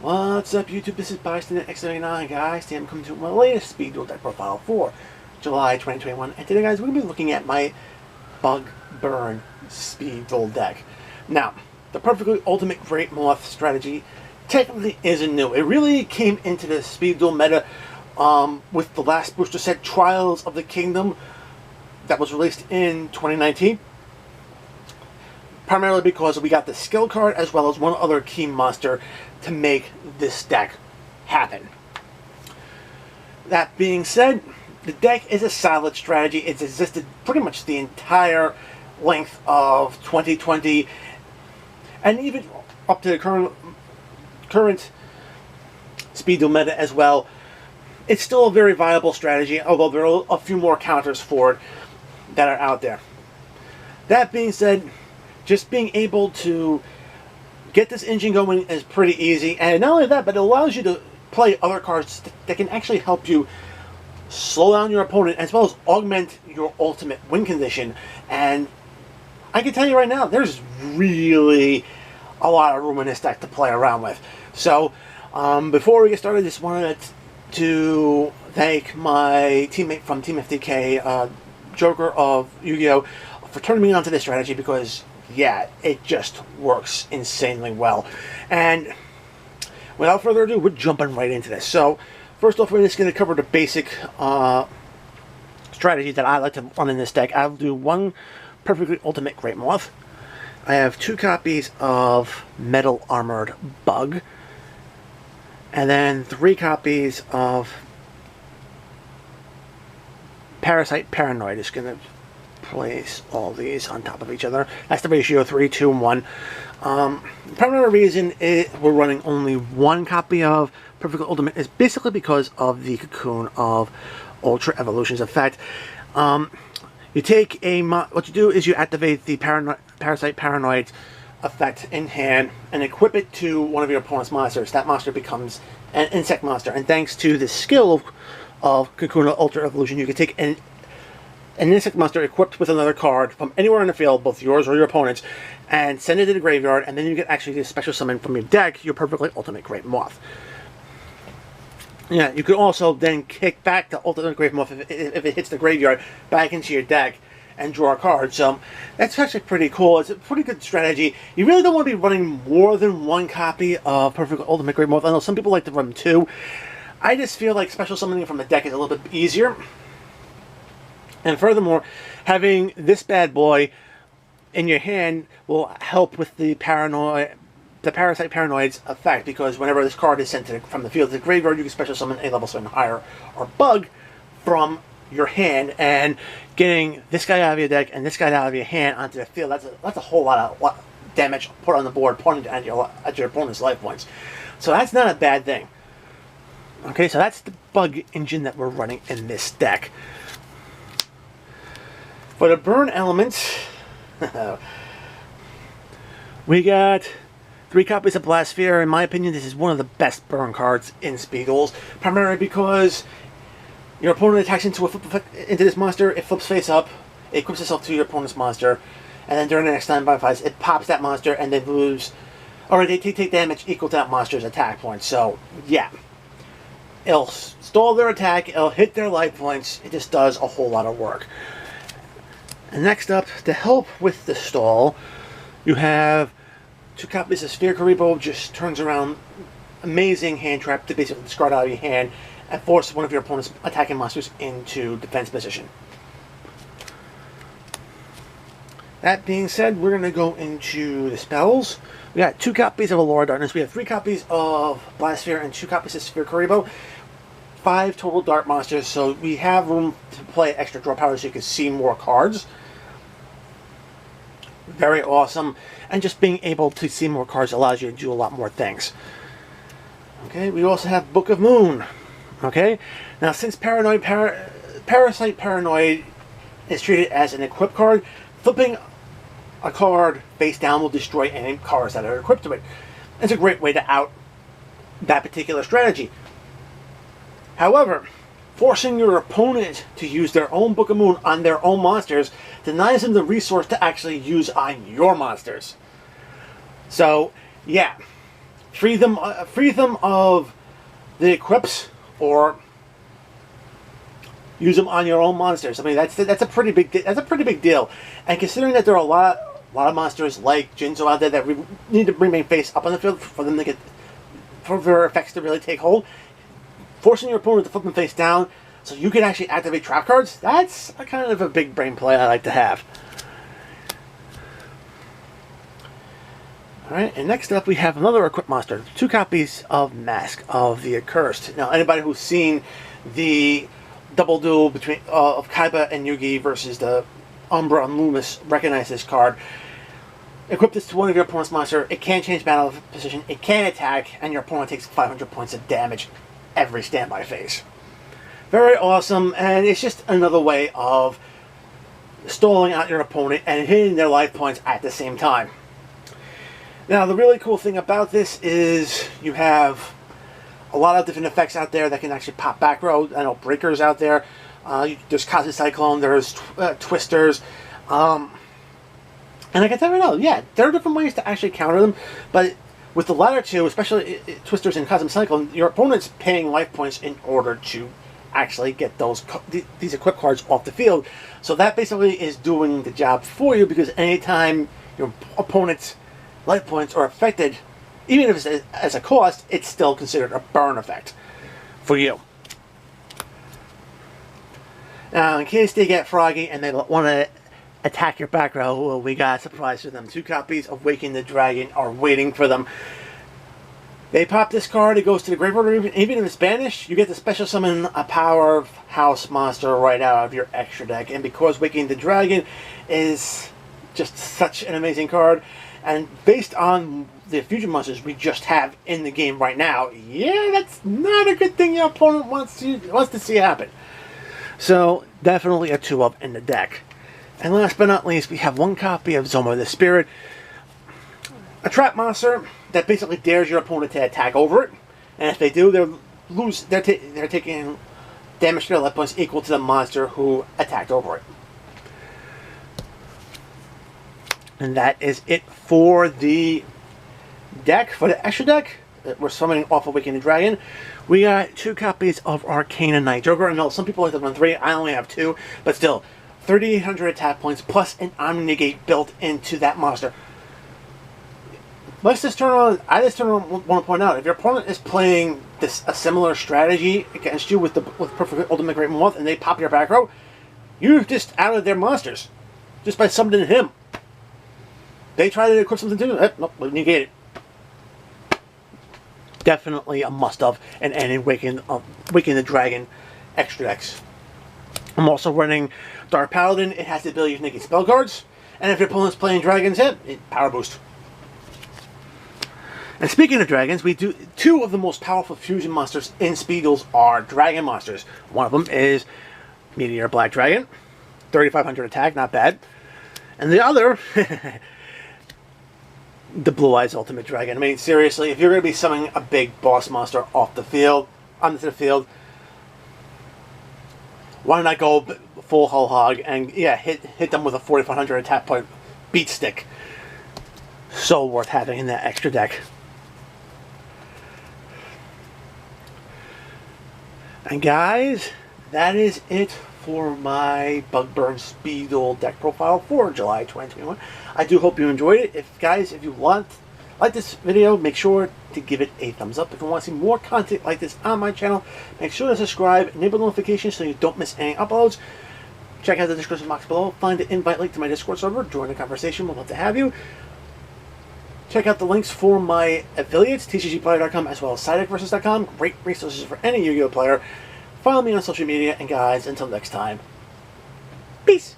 What's up, YouTube? This is Bystander X79, guys. Today I'm coming to my latest Speed Duel deck profile for July 2021. And today, guys, we're going to be looking at my Bug Burn Speed Duel deck. Now, the Perfectly Ultimate Great Moth strategy technically isn't new. It really came into the Speed Duel meta with the last booster set, Trials of the Kingdom, that was released in 2019. Primarily because we got the skill card as well as one other key monster to make this deck happen. That being said, the deck is a solid strategy. It's existed pretty much the entire length of 2020 and even up to the current Speed Duel meta as well. It's still a very viable strategy, although there are a few more counters for it that are out there. That being said, just being able to get this engine going is pretty easy, and not only that, but it allows you to play other cards that can actually help you slow down your opponent as well as augment your ultimate win condition. And I can tell you right now, there's really a lot of room in this deck to play around with. So before we get started, I just wanted to thank my teammate from Team FTK, Joker of Yu-Gi-Oh, for turning me on to this strategy, because yeah, it just works insanely well. And without further ado, we're jumping right into this. So first off, we're just going to cover the basic strategy that I like to run in this deck. I'll do one Perfectly Ultimate Great Moth. I have 2 copies of Metal Armored Bug, and then 3 copies of Parasite Paranoid. Just going to place all these on top of each other. That's the ratio, 3, 2, and 1. The primary reason we're running only 1 copy of Perfect Ultimate is basically because of the Cocoon of Ultra Evolution's effect. You take what you do is you activate the Parasite Paranoid effect in hand and equip it to one of your opponent's monsters. That monster becomes an insect monster, and thanks to the skill of Cocoon of Ultra Evolution, you can take an insect monster equipped with another card from anywhere in the field, both yours or your opponent's, and send it to the graveyard, and then you can actually do special summon from your deck your Perfectly Ultimate Great Moth. Yeah, you could also then kick back the Ultimate Great Moth if it hits the graveyard back into your deck and draw a card. So that's actually pretty cool. It's a pretty good strategy. You really don't want to be running more than 1 copy of Perfectly Ultimate Great Moth. I know some people like to run 2. I just feel like special summoning from the deck is a little bit easier. And furthermore, having this bad boy in your hand will help with the Parasite Paranoid's effect, because whenever this card is sent from the field to the graveyard, you can special summon a level 7 higher or bug from your hand, and getting this guy out of your deck and this guy out of your hand onto the field, that's a whole lot of damage put on the board, pointing at your opponent's life points. So that's not a bad thing. Okay, so that's the bug engine that we're running in this deck. For the burn elements, we got 3 copies of Blastsphere. In my opinion, this is one of the best burn cards in Speed Duels, primarily because your opponent attacks into this monster, it flips face up, it equips itself to your opponent's monster, and then during the next time by fights, it pops that monster, and they lose, or they take damage equal to that monster's attack points. So yeah, it'll stall their attack, it'll hit their life points. It just does a whole lot of work. And next up, to help with the stall, you have 2 copies of Sphere Karibo. Just turns around amazing hand trap to basically discard out of your hand and force one of your opponent's attacking monsters into defense position. That being said, we're going to go into the spells. We got 2 copies of Allure Darkness. We have 3 copies of Blastsphere and 2 copies of Sphere Karibo. 5 total Dark monsters, so we have room to play extra draw power so you can see more cards. Very awesome. And just being able to see more cards allows you to do a lot more things. Okay, we also have Book of Moon. Okay, now since Parasite Paranoid is treated as an equip card, flipping a card face down will destroy any cards that are equipped to it. It's a great way to out that particular strategy. However, forcing your opponent to use their own Book of Moon on their own monsters denies them the resource to actually use on your monsters. So, yeah, free them of the equips, or use them on your own monsters. I mean, that's a pretty big deal. And considering that there are a lot of monsters like Jinzo out there that need to remain face up on the field for them to get, for their effects to really take hold, forcing your opponent to flip them face down so you can actually activate trap cards, that's a kind of a big brain play I like to have. Alright, and next up we have another equipped monster. 2 copies of Mask of the Accursed. Now, anybody who's seen the double duel between of Kaiba and Yugi versus the Umbra and Loomis recognize this card. Equip this to one of your opponent's monster. It can change battle position, it can attack, and your opponent takes 500 points of damage every standby phase. Very awesome, and it's just another way of stalling out your opponent and hitting their life points at the same time. Now, the really cool thing about this is you have a lot of different effects out there that can actually pop back row. I know breakers out there. There's Kazu Cyclone, there's Twisters. And I can tell you now, yeah, there are different ways to actually counter them, but with the latter two, especially Twisters and Kazu Cyclone, your opponent's paying life points in order to actually get these equip cards off the field. So that basically is doing the job for you, because anytime your opponent's life points are affected, even if it's as a cost, it's still considered a burn effect for you. Now, in case they get froggy and they want to attack your back row, well, we got a surprise for them. 2 copies of Waking the Dragon are waiting for them. They pop this card, it goes to the graveyard, even if it's banished, you get to special summon a powerhouse monster right out of your extra deck. And because Waking the Dragon is just such an amazing card, and based on the fusion monsters we just have in the game right now, yeah, that's not a good thing your opponent wants to see happen. So, definitely a 2-up in the deck. And last but not least, we have 1 copy of Zoma the Spirit. A trap monster that basically dares your opponent to attack over it. And if they do, they're taking damage to their life points equal to the monster who attacked over it. And that is it for the deck. For the extra deck that we're summoning off of Waking the Dragon, we got 2 copies of Arcana Night Joker. I know some people like to run 3, I only have 2, but still, 3,800 attack points plus an Omni Negate built into that monster. I just want to point out, if your opponent is playing a similar strategy against you with Perfectly Ultimate Great Moth and they pop your back row, you've just outed their monsters just by summoning him. They try to equip something to nope, negate it. Definitely a must-have in any Waking the Dragon extra decks. I'm also running Dark Paladin. It has the ability to negate spell cards, and if your opponent's playing dragons, power boost. And speaking of dragons, we do 2 of the most powerful fusion monsters in Speed Duels are dragon monsters. One of them is Meteor Black Dragon, 3,500 attack, not bad, and the other. The Blue Eyes Ultimate Dragon. I mean, seriously, if you're going to be summoning a big boss monster off the field, onto the field, why not go full whole hog and, yeah, hit them with a 4,500 attack point beat stick. So worth having in that extra deck. And guys, that is it for my Bugburn Speed Duel deck profile for July 2021. I do hope you enjoyed it. If you like this video, make sure to give it a thumbs up. If you want to see more content like this on my channel, make sure to subscribe, enable notifications so you don't miss any uploads. Check out the description box below, find the invite link to my Discord server, join the conversation, we'd love to have you. Check out the links for my affiliates, tcgplayer.com as well as sidedeckversus.com. Great resources for any Yu-Gi-Oh player. Follow me on social media, and guys, until next time, peace!